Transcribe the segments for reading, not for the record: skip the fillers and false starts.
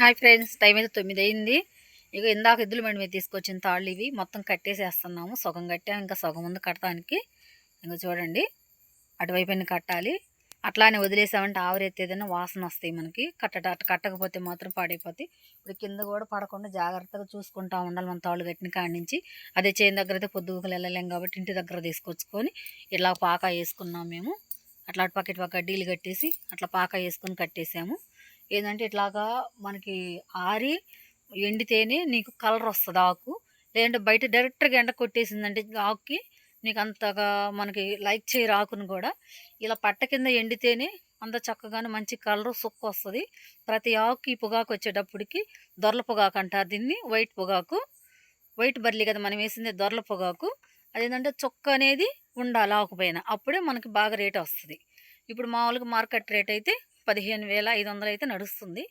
Hi friends, time అయితే 9 అయింది. ఇక ఇందాక ఎద్దుల బండి మీద తీసుకొచ్చిన తాళ్ళు ఇవి మొత్తం కట్టేసేస్తున్నాము. సగం కట్టాం, ఇంకా సగం ఉంది కట్టడానికి. ఇంకా చూడండి, అటువైపు కట్టాలి. అట్లానే వదిలేసామంటే ఆవిరెత్తేదైనా వాసన వస్తాయి మనకి. కట్టకపోతే మాత్రం పాడైపోతాయి. ఇప్పుడు కింద కూడా పడకుండా జాగ్రత్తగా చూసుకుంటా ఉండాలి మన తాళ్ళు కట్టిన కాడి నుంచి. అదే చేను దగ్గర అయితే పొద్దుగుకలు వెళ్ళలేం కాబట్టి ఇంటి దగ్గర తీసుకొచ్చుకొని ఇలా పాక వేసుకున్నాం మేము. అట్లా అటు పక్క గడ్డీలు కట్టేసి అట్లా పాక వేసుకొని కట్టేసాము. ఏంటంటే ఇట్లాగా మనకి ఆరి ఎండితేనే నీకు కలర్ వస్తుంది ఆకు. లేదంటే బయట డైరెక్ట్గా ఎండ కొట్టేసిందంటే ఆకుకి నీకు అంతగా మనకి లైక్ చేయరు ఆకును కూడా. ఇలా పట్ట కింద ఎండితేనే అంత చక్కగానే మంచి కలరు సుక్కు వస్తుంది. ప్రతి ఆకుకి పొగాకు వచ్చేటప్పటికి దొరల పొగాకు అంటారు దీన్ని. వైట్ పొగాకు, వైట్ బర్లీ కదా మనం వేసింది, దొరల పొగాకు. అదేంటంటే చొక్క అనేది ఉండాలి ఆకు పైన, అప్పుడే మనకి బాగా రేట్ వస్తుంది. ఇప్పుడు మామూలుగా మార్కెట్ రేట్ అయితే 15,500 అయితే నడుస్తుంది.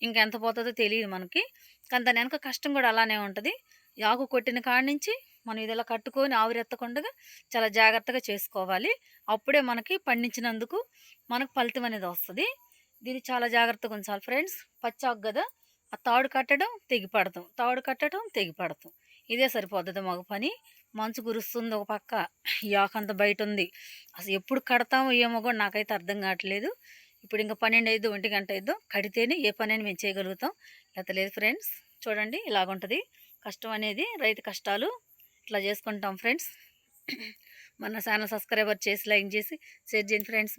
ఇంకెంత పోతుందో తెలియదు మనకి. కానీ దాని వెనక కష్టం కూడా అలానే ఉంటుంది. ఆకు కొట్టిన కాడి నుంచి మనం ఇదిలా కట్టుకొని ఆవిరెత్తకుండా చాలా జాగ్రత్తగా చేసుకోవాలి. అప్పుడే మనకి పండించినందుకు మనకు ఫలితం అనేది వస్తుంది. దీన్ని చాలా జాగ్రత్తగా ఉంచాలి ఫ్రెండ్స్. పచ్చాకు కదా, ఆ తాడు కట్టడం తెగి పడతాం, తాడు కట్టడం తెగి పడతాం. ఇదే సరిపోతుంది మగ పని. మంచు కురుస్తుంది ఒక పక్క, ఈ ఆకంతా బయట ఉంది. అసలు ఎప్పుడు కడతామో ఏమో కూడా నాకైతే అర్థం కావట్లేదు. ఇప్పుడు ఇంకా 12 అయిద్దో 1 గంట అయిద్దో, కడితేనే ఏ పని అని మేము చేయగలుగుతాం. లేకపోతే లేదు ఫ్రెండ్స్. చూడండి ఇలాగుంటుంది కష్టం అనేది, రైతు కష్టాలు. ఇట్లా చేసుకుంటాం ఫ్రెండ్స్. మన ఛానల్ సబ్స్క్రైబర్ చేసి, లైక్ చేసి, షేర్ చేయండి ఫ్రెండ్స్.